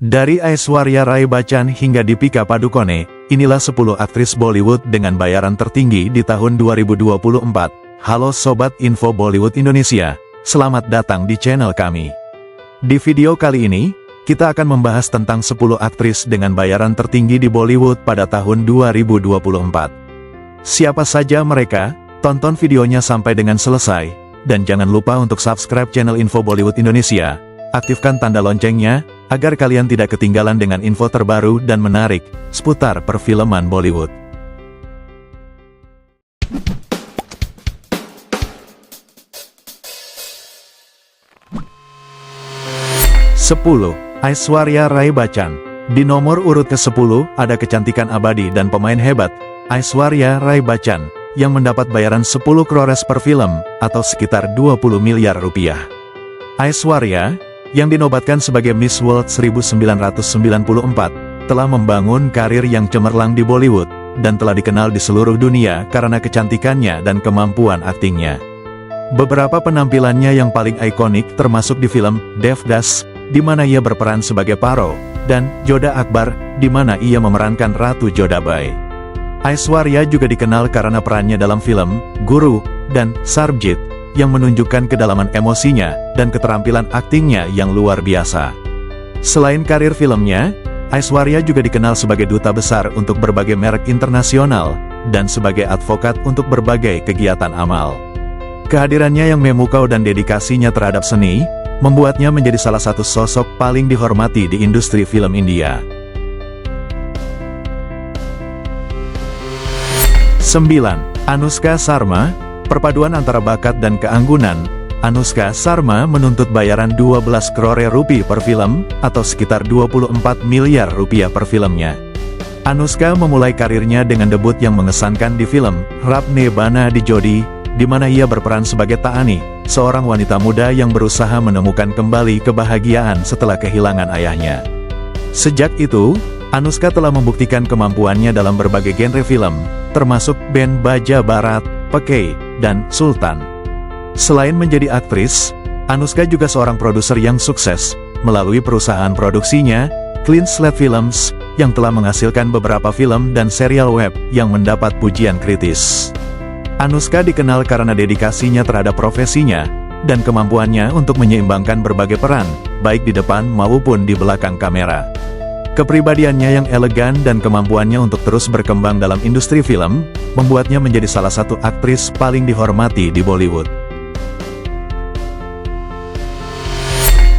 Dari Aishwarya Rai Bachchan hingga Deepika Padukone, inilah 10 aktris Bollywood dengan bayaran tertinggi di tahun 2024. Halo Sobat Info Bollywood Indonesia, selamat datang di channel kami. Di video kali ini, kita akan membahas tentang 10 aktris dengan bayaran tertinggi di Bollywood pada tahun 2024. Siapa saja mereka? Tonton videonya sampai dengan selesai, dan jangan lupa untuk subscribe channel Info Bollywood Indonesia. Aktifkan tanda loncengnya, agar kalian tidak ketinggalan dengan info terbaru dan menarik seputar perfilman Bollywood. Sepuluh, Aishwarya Rai Bachchan. Di nomor urut ke-10 ada kecantikan abadi dan pemain hebat, Aishwarya Rai Bachchan, yang mendapat bayaran 10 crores per film, atau sekitar 20 miliar rupiah. Aishwarya, yang dinobatkan sebagai Miss World 1994, telah membangun karir yang cemerlang di Bollywood, dan telah dikenal di seluruh dunia karena kecantikannya dan kemampuan aktingnya. Beberapa penampilannya yang paling ikonik termasuk di film Devdas, di mana ia berperan sebagai Paro, dan Jodha Akbar, di mana ia memerankan Ratu Jodhabai. Aishwarya juga dikenal karena perannya dalam film Guru dan Sarbjit, yang menunjukkan kedalaman emosinya dan keterampilan aktingnya yang luar biasa. Selain karir filmnya, Aishwarya juga dikenal sebagai duta besar untuk berbagai merek internasional, dan sebagai advokat untuk berbagai kegiatan amal. Kehadirannya yang memukau dan dedikasinya terhadap seni, membuatnya menjadi salah satu sosok paling dihormati di industri film India. 9. Anushka Sharma. Perpaduan antara bakat dan keanggunan, Anushka Sharma menuntut bayaran 12 crore rupiah per film, atau sekitar 24 miliar rupiah per filmnya. Anushka memulai karirnya dengan debut yang mengesankan di film Rabne Bana Di Jodi, di mana ia berperan sebagai Taani, seorang wanita muda yang berusaha menemukan kembali kebahagiaan setelah kehilangan ayahnya. Sejak itu, Anushka telah membuktikan kemampuannya dalam berbagai genre film, termasuk band Baja Barat, Pekey, dan Sultan. Selain menjadi aktris, Anushka juga seorang produser yang sukses, melalui perusahaan produksinya, Clean Slate Films, yang telah menghasilkan beberapa film dan serial web yang mendapat pujian kritis. Anushka dikenal karena dedikasinya terhadap profesinya, dan kemampuannya untuk menyeimbangkan berbagai peran, baik di depan maupun di belakang kamera. Kepribadiannya yang elegan dan kemampuannya untuk terus berkembang dalam industri film, membuatnya menjadi salah satu aktris paling dihormati di Bollywood.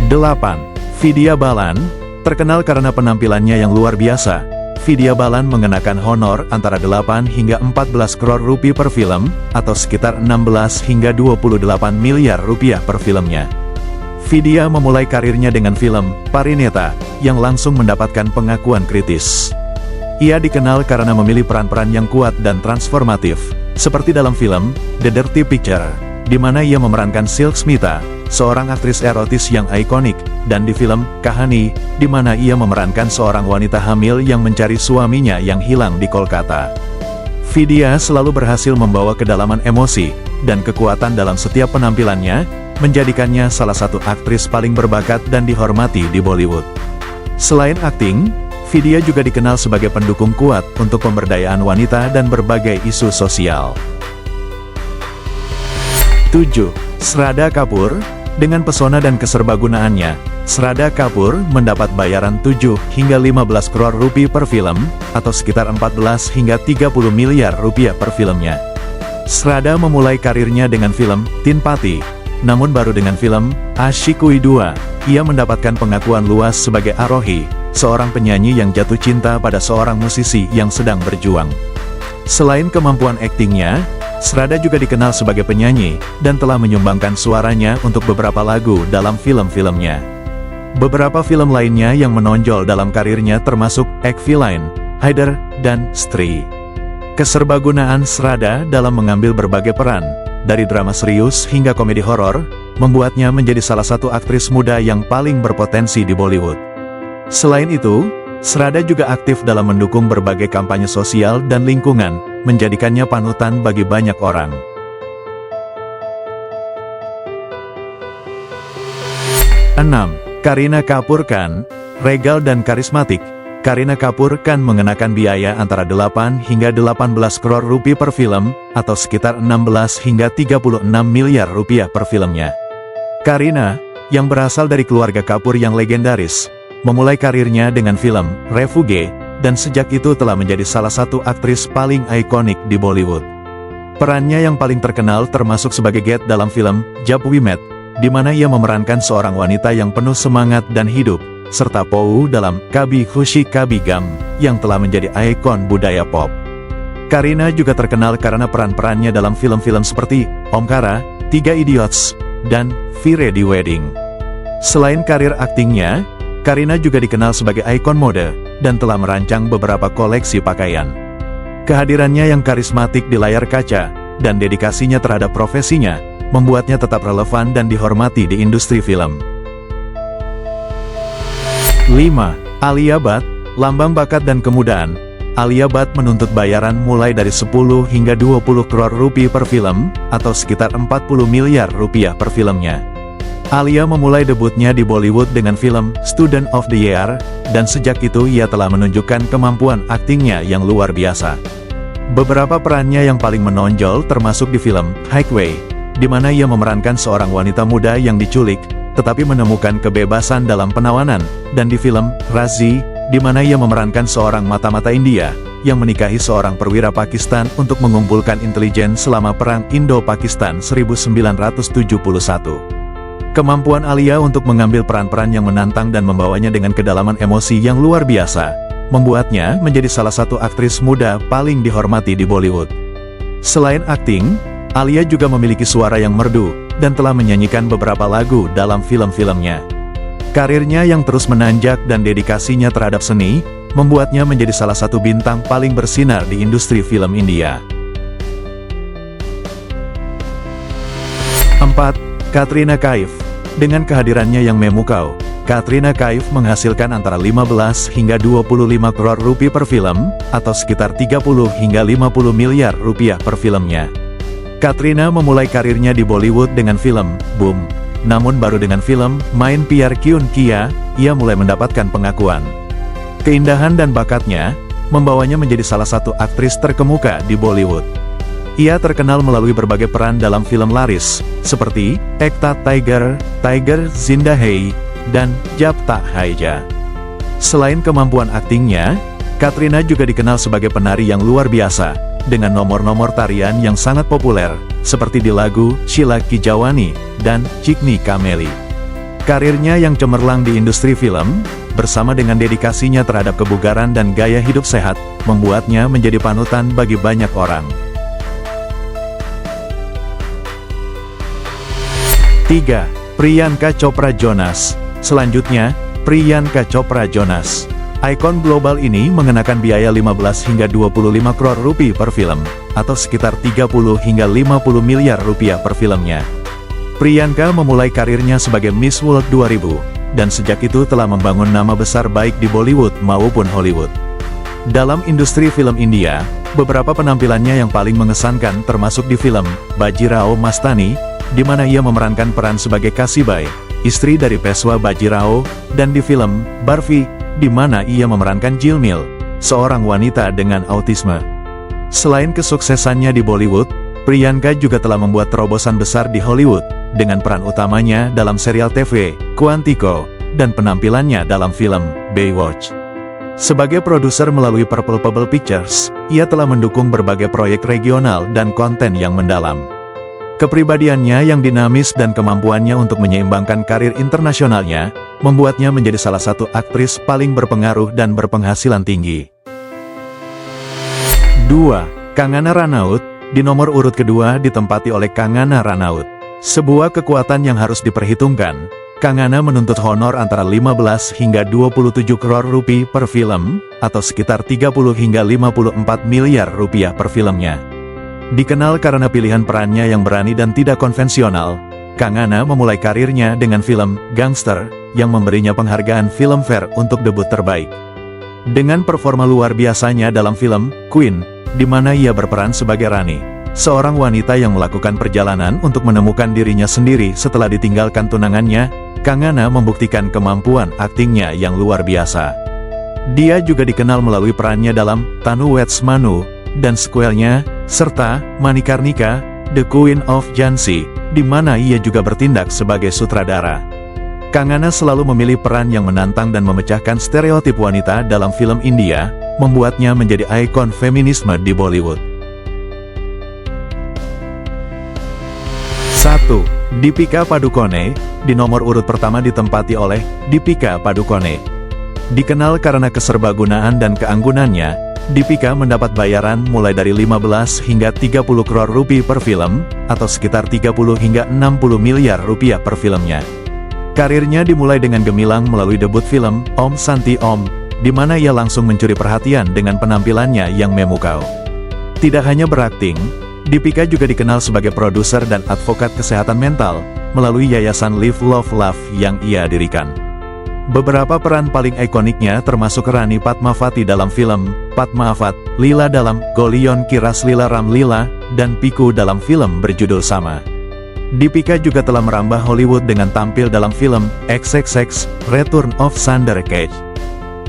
8. Vidya Balan. Terkenal karena penampilannya yang luar biasa, Vidya Balan mengenakan honor antara 8 hingga 14 crore rupiah per film, atau sekitar 16 hingga 28 miliar rupiah per filmnya. Vidya memulai karirnya dengan film Parineta, yang langsung mendapatkan pengakuan kritis. Ia dikenal karena memilih peran-peran yang kuat dan transformatif, seperti dalam film The Dirty Picture, di mana ia memerankan Silk Smita, seorang aktris erotis yang ikonik, dan di film Kahani, di mana ia memerankan seorang wanita hamil yang mencari suaminya yang hilang di Kolkata. Vidya selalu berhasil membawa kedalaman emosi dan kekuatan dalam setiap penampilannya, menjadikannya salah satu aktris paling berbakat dan dihormati di Bollywood. Selain akting, Vidya juga dikenal sebagai pendukung kuat untuk pemberdayaan wanita dan berbagai isu sosial. 7. Shraddha Kapoor. Dengan pesona dan keserbagunaannya, Shraddha Kapoor mendapat bayaran 7 hingga 15 crore rupiah per film, atau sekitar 14 hingga 30 miliar rupiah per filmnya. Shraddha memulai karirnya dengan film Teen Patti, namun baru dengan film Ashikui 2, ia mendapatkan pengakuan luas sebagai Arohi, seorang penyanyi yang jatuh cinta pada seorang musisi yang sedang berjuang. Selain kemampuan aktingnya, Shraddha juga dikenal sebagai penyanyi, dan telah menyumbangkan suaranya untuk beberapa lagu dalam film-filmnya. Beberapa film lainnya yang menonjol dalam karirnya termasuk Ek Villain, Haider, dan Stree. Keserbagunaan Shraddha dalam mengambil berbagai peran, dari drama serius hingga komedi horor, membuatnya menjadi salah satu aktris muda yang paling berpotensi di Bollywood. Selain itu, Shraddha juga aktif dalam mendukung berbagai kampanye sosial dan lingkungan, menjadikannya panutan bagi banyak orang. 6. Kareena Kapoor Khan. regal dan karismatik, Kareena Kapoor kan mengenakan biaya antara 8 hingga 18 crore rupiah per film, atau sekitar 16 hingga 36 miliar rupiah per filmnya. Kareena, yang berasal dari keluarga Kapoor yang legendaris, memulai karirnya dengan film Refuge, dan sejak itu telah menjadi salah satu aktris paling ikonik di Bollywood. Perannya yang paling terkenal termasuk sebagai Get dalam film Jab We Met, di mana ia memerankan seorang wanita yang penuh semangat dan hidup, serta Poe dalam Kabhi Khushi Kabhie Gham, yang telah menjadi ikon budaya pop. Kareena juga terkenal karena peran-perannya dalam film-film seperti Omkara, 3 Idiots, dan Fire the Wedding. Selain karir aktingnya, Kareena juga dikenal sebagai ikon mode, dan telah merancang beberapa koleksi pakaian. Kehadirannya yang karismatik di layar kaca, dan dedikasinya terhadap profesinya, membuatnya tetap relevan dan dihormati di industri film. 5. Alia Bhatt, lambang bakat dan kemudaan. Alia Bhatt menuntut bayaran mulai dari 10 hingga 20 crore rupiah per film, atau sekitar 40 miliar rupiah per filmnya. Alia memulai debutnya di Bollywood dengan film Student of the Year, dan sejak itu ia telah menunjukkan kemampuan aktingnya yang luar biasa. Beberapa perannya yang paling menonjol termasuk di film Highway, di mana ia memerankan seorang wanita muda yang diculik, tetapi menemukan kebebasan dalam penawanan, dan di film Razi, di mana ia memerankan seorang mata-mata India, yang menikahi seorang perwira Pakistan untuk mengumpulkan intelijen selama Perang Indo-Pakistan 1971. Kemampuan Alia untuk mengambil peran-peran yang menantang dan membawanya dengan kedalaman emosi yang luar biasa, membuatnya menjadi salah satu aktris muda paling dihormati di Bollywood. Selain akting, Alia juga memiliki suara yang merdu, dan telah menyanyikan beberapa lagu dalam film-filmnya. Karirnya yang terus menanjak dan dedikasinya terhadap seni, membuatnya menjadi salah satu bintang paling bersinar di industri film India. 4. Katrina Kaif. Dengan kehadirannya yang memukau, Katrina Kaif menghasilkan antara 15 hingga 25 crore rupiah per film, atau sekitar 30 hingga 50 miliar rupiah per filmnya. Katrina memulai karirnya di Bollywood dengan film Boom, namun baru dengan film Main Pyar Kyun Kiya, ia mulai mendapatkan pengakuan. Keindahan dan bakatnya, membawanya menjadi salah satu aktris terkemuka di Bollywood. Ia terkenal melalui berbagai peran dalam film laris, seperti Ekta Tiger, Tiger Zinda Hai, dan Jab Tak Hai Ja. Selain kemampuan aktingnya, Katrina juga dikenal sebagai penari yang luar biasa, dengan nomor-nomor tarian yang sangat populer, seperti di lagu Sheila Ki Jawani, dan Chikni Kameli. Karirnya yang cemerlang di industri film, bersama dengan dedikasinya terhadap kebugaran dan gaya hidup sehat, membuatnya menjadi panutan bagi banyak orang. 3. Priyanka Chopra Jonas. Selanjutnya, Priyanka Chopra Jonas. Ikon global ini mengenakan biaya 15 hingga 25 crore rupiah per film, atau sekitar 30 hingga 50 miliar rupiah per filmnya. Priyanka memulai karirnya sebagai Miss World 2000, dan sejak itu telah membangun nama besar baik di Bollywood maupun Hollywood. Dalam industri film India, beberapa penampilannya yang paling mengesankan termasuk di film Bajirao Mastani, di mana ia memerankan peran sebagai Kasibai, istri dari Peshwa Bajirao, dan di film Barfi, di mana ia memerankan Jilmil, seorang wanita dengan autisme. Selain kesuksesannya di Bollywood, Priyanka juga telah membuat terobosan besar di Hollywood, dengan peran utamanya dalam serial TV Quantico, dan penampilannya dalam film Baywatch. Sebagai produser melalui Purple Pebble Pictures, ia telah mendukung berbagai proyek regional dan konten yang mendalam. Kepribadiannya yang dinamis dan kemampuannya untuk menyeimbangkan karir internasionalnya, membuatnya menjadi salah satu aktris paling berpengaruh dan berpenghasilan tinggi. 2. Kangana Ranaut. Di nomor urut kedua ditempati oleh Kangana Ranaut. Sebuah kekuatan yang harus diperhitungkan, Kangana menuntut honor antara 15 hingga 27 crore rupiah per film, atau sekitar 30 hingga 54 miliar rupiah per filmnya. Dikenal karena pilihan perannya yang berani dan tidak konvensional, Kangana memulai karirnya dengan film Gangster, yang memberinya penghargaan Filmfare untuk debut terbaik. Dengan performa luar biasanya dalam film Queen, di mana ia berperan sebagai Rani, seorang wanita yang melakukan perjalanan untuk menemukan dirinya sendiri setelah ditinggalkan tunangannya. Kangana membuktikan kemampuan aktingnya yang luar biasa. Dia juga dikenal melalui perannya dalam Tanu Weds Manu dan sequelnya, serta Manikarnika, The Queen of Jhansi, di mana ia juga bertindak sebagai sutradara. Kangana selalu memilih peran yang menantang dan memecahkan stereotip wanita dalam film India, membuatnya menjadi ikon feminisme di Bollywood. 1. Deepika Padukone, di nomor urut pertama ditempati oleh Deepika Padukone. Dikenal karena keserbagunaan dan keanggunannya, Deepika mendapat bayaran mulai dari 15 hingga 30 crore rupiah per film, atau sekitar 30 hingga 60 miliar rupiah per filmnya. Karirnya dimulai dengan gemilang melalui debut film, Om Santi Om, di mana ia langsung mencuri perhatian dengan penampilannya yang memukau. Tidak hanya berakting, Deepika juga dikenal sebagai produser dan advokat kesehatan mental, melalui yayasan Live Love Love yang ia dirikan. Beberapa peran paling ikoniknya termasuk Rani Padmavati dalam film Padmavat, Lila dalam Golion Kiras Lila Ram Lila, dan Piku dalam film berjudul sama. Deepika juga telah merambah Hollywood dengan tampil dalam film XXX, Return of Xander Cage.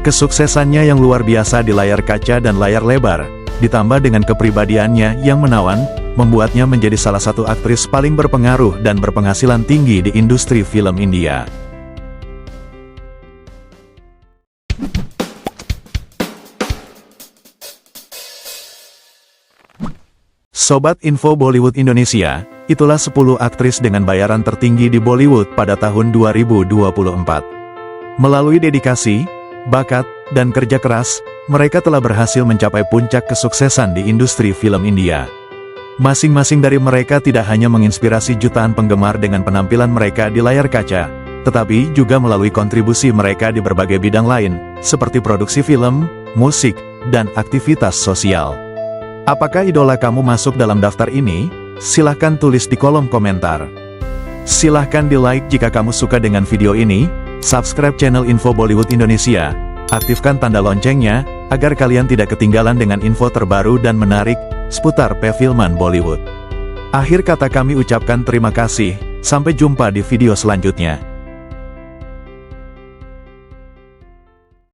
Kesuksesannya yang luar biasa di layar kaca dan layar lebar, ditambah dengan kepribadiannya yang menawan, membuatnya menjadi salah satu aktris paling berpengaruh dan berpenghasilan tinggi di industri film India. Sobat Info Bollywood Indonesia, itulah 10 aktris dengan bayaran tertinggi di Bollywood pada tahun 2024. Melalui dedikasi, bakat, dan kerja keras, mereka telah berhasil mencapai puncak kesuksesan di industri film India. Masing-masing dari mereka tidak hanya menginspirasi jutaan penggemar dengan penampilan mereka di layar kaca, tetapi juga melalui kontribusi mereka di berbagai bidang lain, seperti produksi film, musik, dan aktivitas sosial. Apakah idola kamu masuk dalam daftar ini? Silahkan tulis di kolom komentar. Silahkan di-like jika kamu suka dengan video ini, subscribe channel Info Bollywood Indonesia, aktifkan tanda loncengnya, agar kalian tidak ketinggalan dengan info terbaru dan menarik seputar perfilman Bollywood. Akhir kata kami ucapkan terima kasih, sampai jumpa di video selanjutnya.